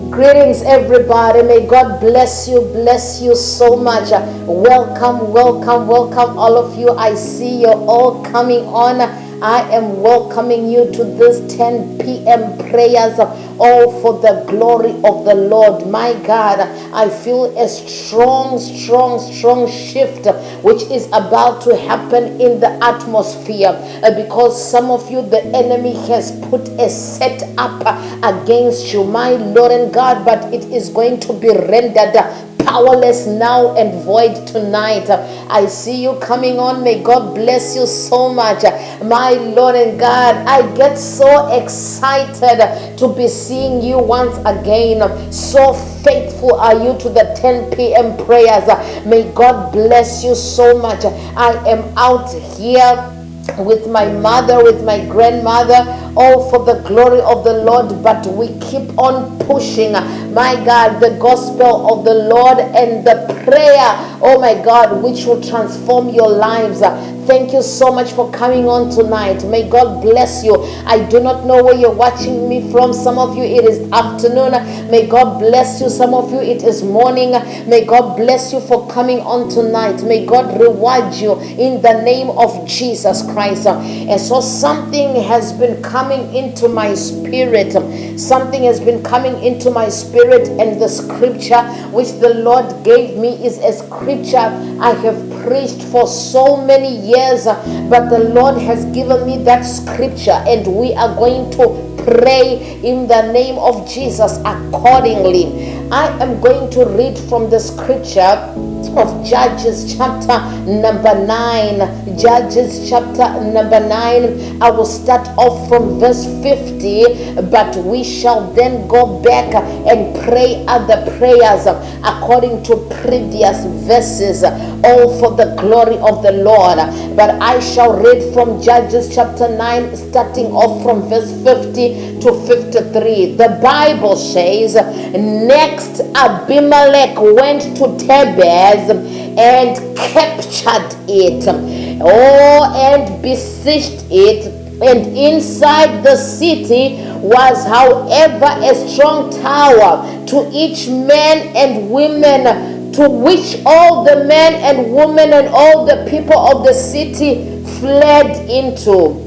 Greetings, everybody. May God bless you so much. Welcome, welcome, welcome, all of you. I see you're all coming on. I am welcoming you to this 10 p.m. prayers, all for the glory of the Lord. My God, I feel a strong shift which is about to happen in the atmosphere, because some of you, the enemy has put a set up against you, my Lord and God, but it is going to be rendered powerless now and void tonight. I see you coming on. May God bless you so much, my Lord and God. I get so excited to be seeing you once again. So faithful are you to the 10 p.m. prayers. May God bless you so much. I am out here with my mother, with my grandmother, all for the glory of the Lord, but we keep on pushing, my God, the gospel of the Lord and the prayer, oh my God, which will transform your lives. Thank you so much for coming on tonight. May God bless you. I do not know where you're watching me from. Some of you, it is afternoon. May God bless you. Some of you, it is morning. May God bless you for coming on tonight. May God reward you in the name of Jesus Christ. And so something has been coming into my spirit. Something has been coming into my spirit, and the scripture which the Lord gave me is a scripture I have preached for so many years, but the Lord has given me that scripture, and we are going to pray in the name of Jesus accordingly. I am going to read from the scripture of Judges chapter number 9. Judges chapter number 9. I will start off from verse 50, but we shall then go back and pray other prayers according to previous verses, all for the glory of the Lord. But I shall read from Judges chapter 9, starting off from verse 50 to 53. The Bible says, next Abimelech went to Thebez and captured it, and besieged it, and inside the city was, however, a strong tower, to each man and women, to which all the men and women and all the people of the city fled into.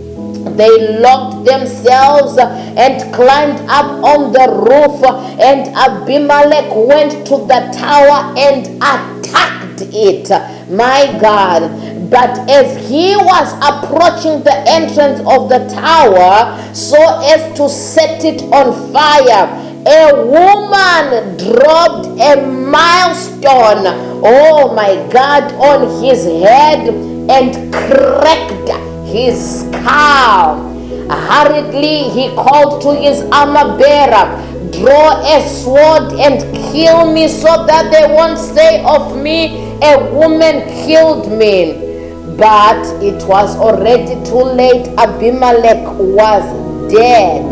They locked themselves and climbed up on the roof, and Abimelech went to the tower and attacked it. My God. But as he was approaching the entrance of the tower so as to set it on fire, a woman dropped a milestone, oh my God, on his head and cracked his skull. Hurriedly he called to his armor bearer, draw a sword and kill me, so that they won't say of me, a woman killed me. But it was already too late. Abimelech was dead.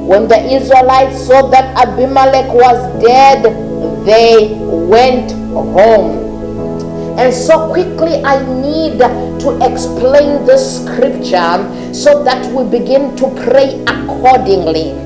When the Israelites saw that Abimelech was dead, they went home. And so quickly I need to explain this scripture so that we begin to pray accordingly.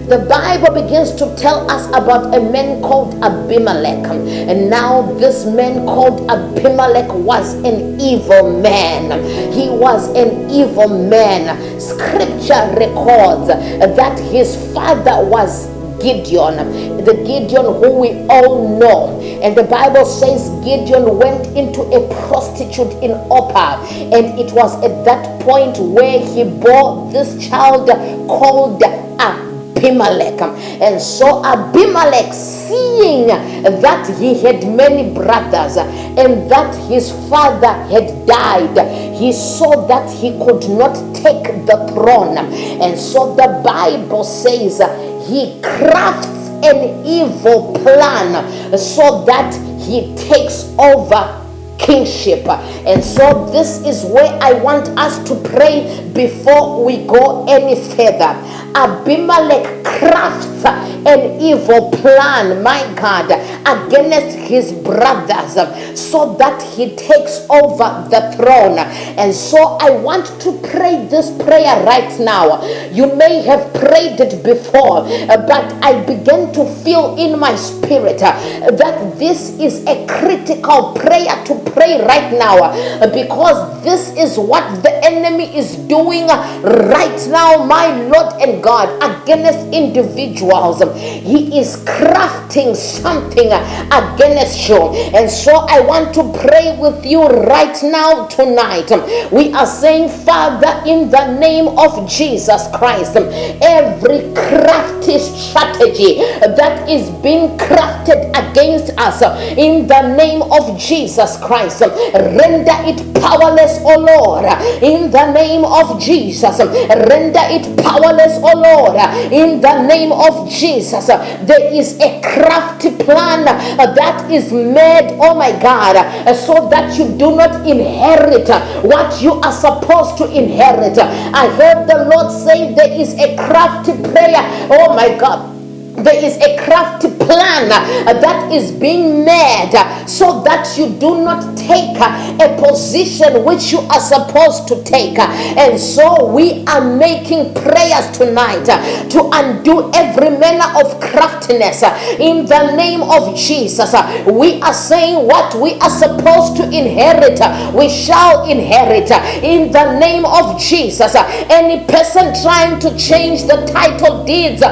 The Bible begins to tell us about a man called Abimelech. And now this man called Abimelech was an evil man. He was an evil man. Scripture records that his father was Gideon, the Gideon who we all know. And the Bible says Gideon went into a prostitute in Opah, and it was at that point where he bore this child called Abimelech. And so Abimelech, seeing that he had many brothers and that his father had died, he saw that he could not take the throne. And so the Bible says he crafts an evil plan so that he takes over kingship. And so this is where I want us to pray before we go any further. Abimelech crafts an evil plan, my God, against his brothers so that he takes over the throne. And so I want to pray this prayer right now. You may have prayed it before, but I began to feel in my spirit that this is a critical prayer to pray right now, because this is what the enemy is doing right now, my Lord and God, against individuals. He is crafting something against you. And so I want to pray with you right now tonight. We are saying, Father, in the name of Jesus Christ, every crafty strategy that is being crafted against us, in the name of Jesus Christ, render it powerless, O Lord, in the name of Jesus. Render it powerless, O Lord, in the name of Jesus. There is a crafty plan that is made, oh my God, so that you do not inherit what you are supposed to inherit. I heard the Lord say there is a crafty prayer, oh my God. There is a crafty plan that is being made so that you do not take a position which you are supposed to take. And so we are making prayers tonight to undo every manner of craftiness in the name of Jesus. We are saying what we are supposed to inherit, we shall inherit in the name of Jesus. Any person trying to change the title deeds,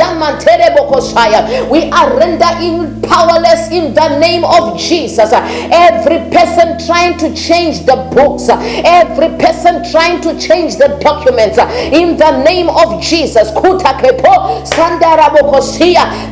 we are rendering powerless in the name of Jesus. Every person trying to change the books, every person trying to change the documents, in the name of Jesus.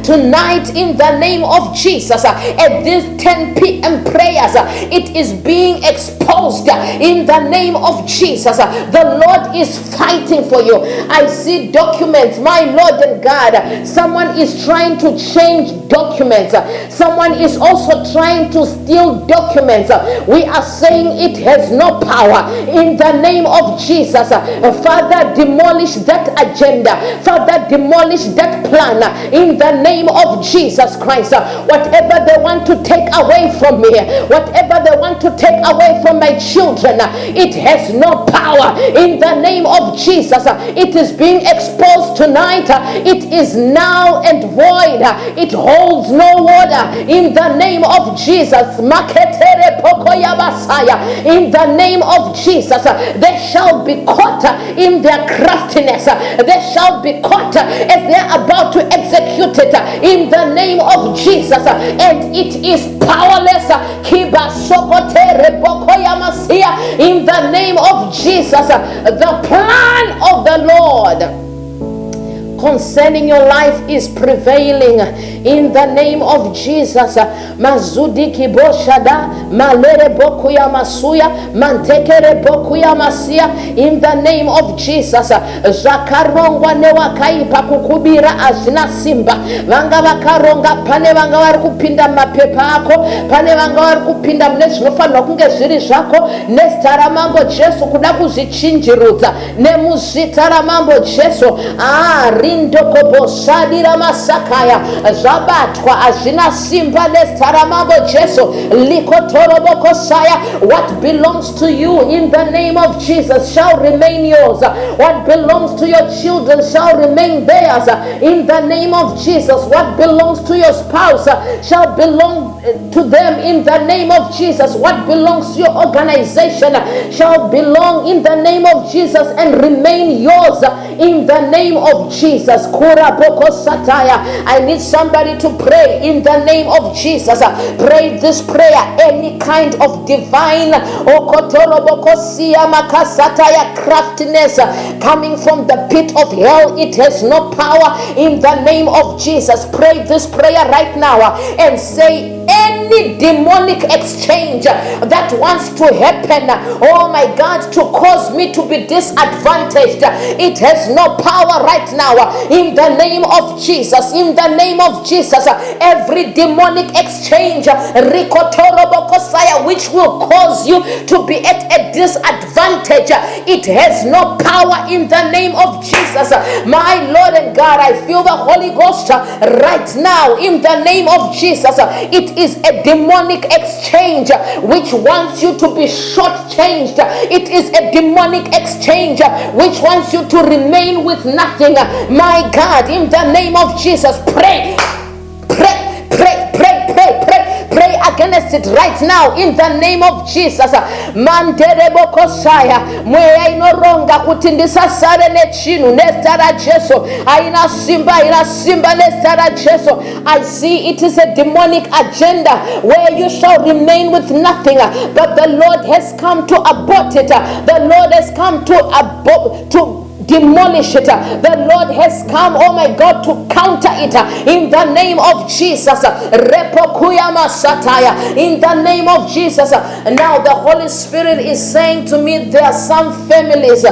Tonight, in the name of Jesus, at this 10 p.m. prayers, it is being exposed in the name of Jesus. The Lord is fighting for you. I see documents, my Lord and God. Someone is trying to change documents. Someone is also trying to steal documents. We are saying it has no power in the name of Jesus. Father, demolish that agenda. Father, demolish that plan in the name of Jesus Christ. Whatever they want to take away from me, whatever they want to take away from my children, it has no power in the name of Jesus. It is being exposed tonight. It is now and void. It holds no water in the name of Jesus. In the name of Jesus, they shall be caught in their craftiness. They shall be caught as they are about to execute it in the name of Jesus. And it is powerless in the name of Jesus. The plan of the Lord concerning your life is prevailing in the name of Jesus. Mazudi kiboshada malere bokuya masuya mantekere bokuya masia in the name of Jesus. Zakarongwa ne wakaipa kukubira azina simba vanga vakaronga pane vanga vari kupinda mapepa ako pane vanga vari kupinda mune zvinofanirwa kunge zviri zvako nezita ramambo Jesu kuda kuzvichinjirudza nemuzita ramambo Jesu Indokobosadira masakaya zabatwa azina simba nezita ramambo Jesu likotorobokosaya. What belongs to you in the name of Jesus shall remain yours. What belongs to your children shall remain theirs in the name of Jesus. What belongs to your spouse shall belong to them in the name of Jesus. What belongs to your organization shall belong in the name of Jesus and remain yours in the name of Jesus. I need somebody to pray in the name of Jesus. Pray this prayer. Any kind of divine craftiness coming from the pit of hell, it has no power in the name of Jesus. Pray this prayer right now and say, any demonic exchange that wants to happen, oh my God, to cause me to be disadvantaged, it has no power right now. In the name of Jesus, in the name of Jesus, every demonic exchange, which will cause you to be at a disadvantage, it has no power in the name of Jesus. My Lord and God, I feel the Holy Ghost right now in the name of Jesus. It is a demonic exchange which wants you to be shortchanged. It is a demonic exchange which wants you to remain with nothing. My God, in the name of Jesus, pray. Pray against it right now in the name of Jesus. Manderebo kosaya mweya inoronga kuti ndisasare nechinu nestara Jesu aina simba nestara Jesu. I see it is a demonic agenda where you shall remain with nothing, but the Lord has come to abort it. The Lord has come to demolish it. The Lord has come, oh my God, to counter it in the name of Jesus. In the name of Jesus. Now the Holy Spirit is saying to me, there are some families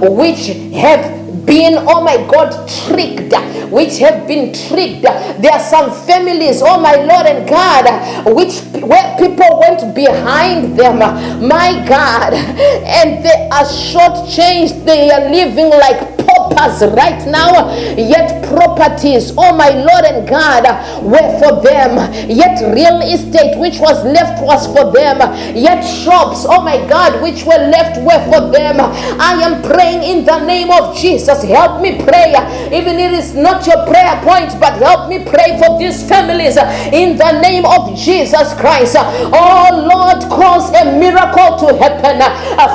which have been, oh my God, tricked, which have been tricked. There are some families, oh my Lord and God, where people went behind them, my God, and they are shortchanged. They are living like paupers right now, yet properties, oh my Lord and God, were for them, yet real estate which was left was for them, yet shops, oh my God, which were left were for them. I am praying in the name of Jesus. Help me pray, even if it is not your prayer point, but help me pray for these families in the name of Jesus Christ. Oh Lord, cause a miracle to happen.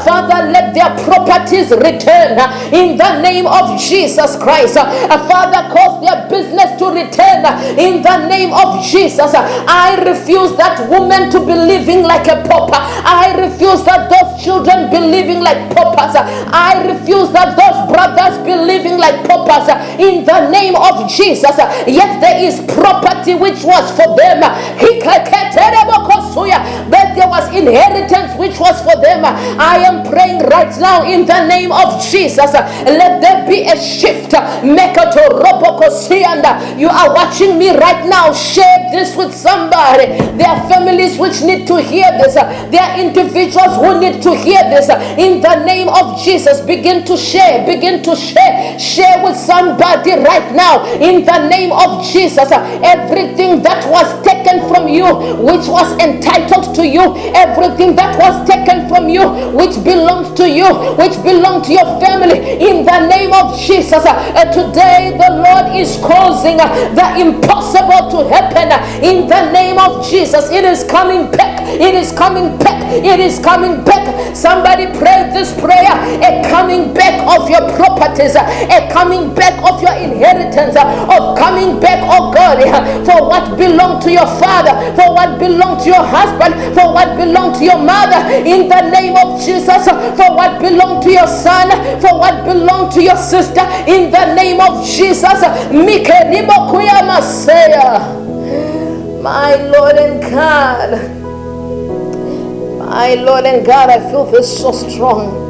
Father, let their properties return in the name of Jesus Christ. Father, cause their business to return in the name of Jesus. I refuse that woman to be living like a pauper. I refuse that those children be living like paupers. I refuse that those brothers be living like paupers in the name of Jesus. Yet there is property which was for them. But there was inheritance which was for them. I am praying right now in the name of Jesus. Let there be a shift. You are watching me right now. Share this with somebody. There are families which need to hear this. There are individuals who need to hear this. In the name of Jesus, begin to share. Begin to share. Share with somebody right now. In the name of Jesus, everything that was taken from you, which was entitled to you, everything that was taken from you, which belongs to you, which belonged to your family, in the name of Jesus, today the Lord is causing the impossible to happen. In the name of Jesus, it is coming back. It is coming back. It is coming back. Somebody pray this prayer. A coming back of your properties, a coming back of your inheritance, of coming back, oh God, for what belonged to your father, for what belonged to your husband, for what belonged to your mother, in the name of Jesus, for what belonged to your son, for what belonged to your sister, in the name of Jesus. My Lord and God, my Lord and God, I feel this so strong.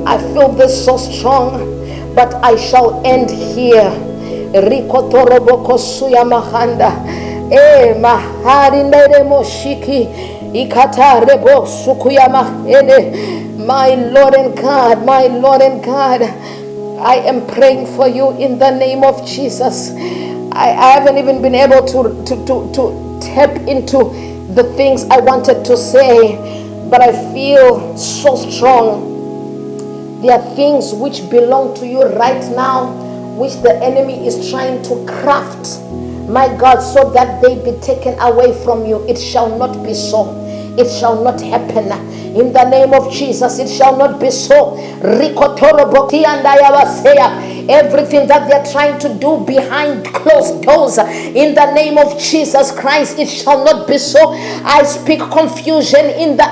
I feel this so strong, but I shall end here. Rikotoroboko suya mahanda, mahari nere moshiki, ikata rebo sukuya mahene. My Lord and God, my Lord and God, I am praying for you in the name of Jesus. I haven't even been able to tap into the things I wanted to say, but I feel so strong. There are things which belong to you right now, which the enemy is trying to craft, my God, so that they be taken away from you. It shall not be so. It shall not happen. In the name of Jesus, it shall not be so. Everything that they're trying to do behind closed doors, in the name of Jesus Christ, it shall not be so. I speak confusion in the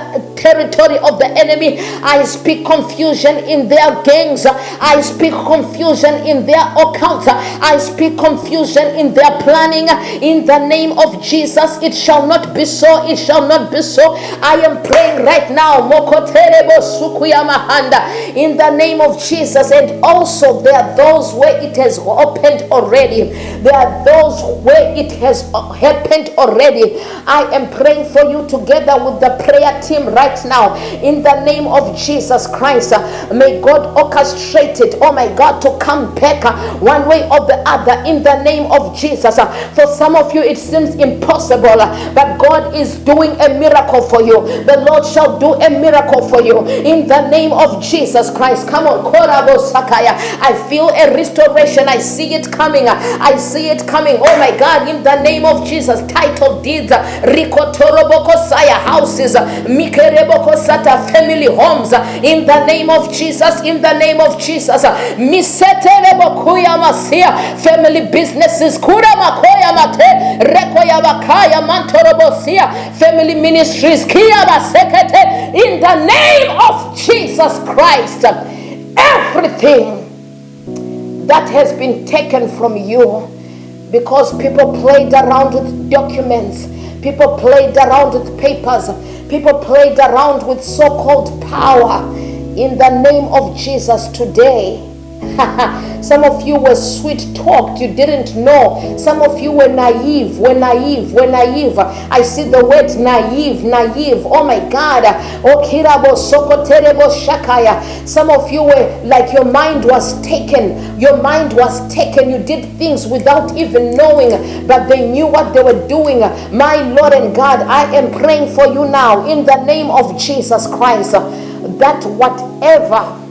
territory of the enemy. I speak confusion in their gangs. I speak confusion in their accounts. I speak confusion in their planning. In the name of Jesus, it shall not be so. It shall not be so. I am praying right now. Mokoterebo sukuyamahanda. In the name of Jesus. And also there are those where it has opened already. There are those where it has happened already. I am praying for you together with the prayer team right now. In the name of Jesus Christ. May God orchestrate it, oh my God, to come back one way or the other in the name of Jesus. For some of you it seems impossible, but God is doing a miracle for you. The Lord shall do a miracle for you in the name of Jesus Christ. Come on, Korabo Sakaya. I feel a restoration. I see it coming. I see it coming. Oh my God, in the name of Jesus. Title deeds, Rikotorobokosaya houses, Mikerebokosata family homes. In the name of Jesus. In the name of Jesus. Miseterebokuya Masia family businesses. Kuramakoya Mate Rekoyabakaya Mantorobosia family ministries. Kiyabasekete. In the name of Jesus Christ. Everything that has been taken from you because people played around with documents, people played around with papers, people played around with so-called power. In the name of Jesus today, some of you were sweet talked, you didn't know. Some of you were naive. I see the word naive. Oh my God. Some of you were like your mind was taken. You did things without even knowing, but they knew what they were doing. My Lord and God, I am praying for you now in the name of Jesus Christ, that whatever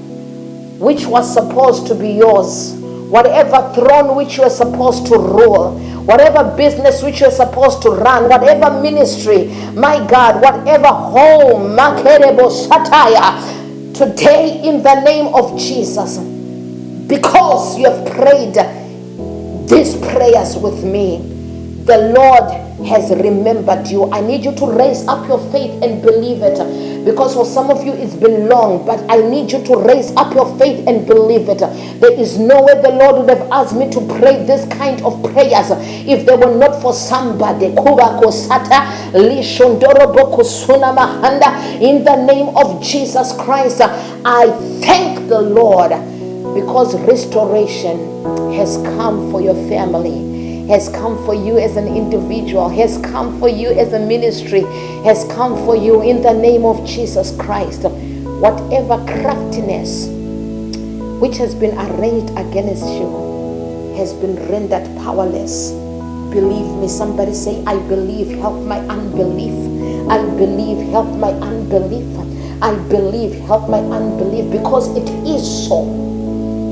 which was supposed to be yours, whatever throne which you were supposed to rule, whatever business which you were supposed to run, whatever ministry, my God, whatever home, Makerebo Sataya, today in the name of Jesus, because you have prayed these prayers with me, the Lord has remembered you. I need you to raise up your faith and believe it. Because for some of you it's been long, but I need you to raise up your faith and believe it. There is no way the Lord would have asked me to pray this kind of prayers if they were not for somebody. In the name of Jesus Christ, I thank the Lord because restoration has come for your family, has come for you as an individual, has come for you as a ministry, has come for you in the name of Jesus Christ. Whatever craftiness which has been arranged against you has been rendered powerless. Believe me. Somebody say, I believe, help my unbelief. I believe, help my unbelief. I believe, help my unbelief, because it is so.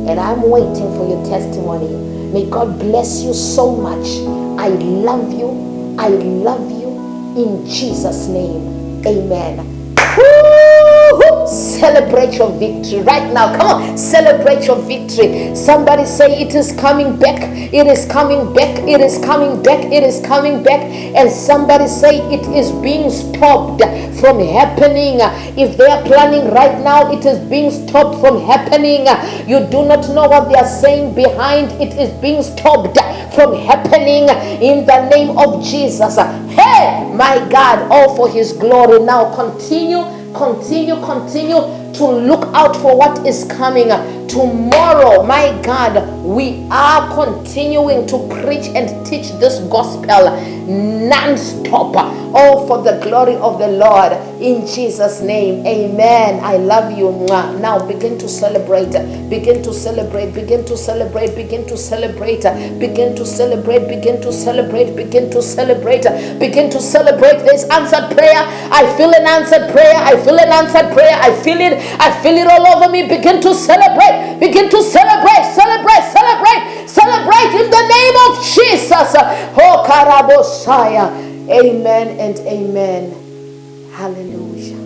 And I'm waiting for your testimony. May God bless you so much. I love you. I love you. In Jesus' name. Amen. Woo-hoo! Celebrate your victory right now. Come on, celebrate your victory. Somebody say, it is coming back. It is coming back. It is coming back. It is coming back. And somebody say, it is being stopped from happening. If they are planning right now, it is being stopped from happening. You do not know what they are saying behind. It is being stopped from happening in the name of Jesus. Hey, my God, all for his glory. Now continue to look out for what is coming. Tomorrow, my God, we are continuing to preach and teach this gospel non-stop, all for the glory of the Lord, in Jesus' name. Amen. I love you. Now begin to celebrate, begin to celebrate, begin to celebrate, begin to celebrate, begin to celebrate, begin to celebrate, begin to celebrate, begin to celebrate. There's answered prayer. I feel an answered prayer. I feel an answered prayer. I feel it all over me. Begin to celebrate, begin to celebrate, celebrate in the name of Jesus. Oh, Karabosaya. Amen and amen. Hallelujah.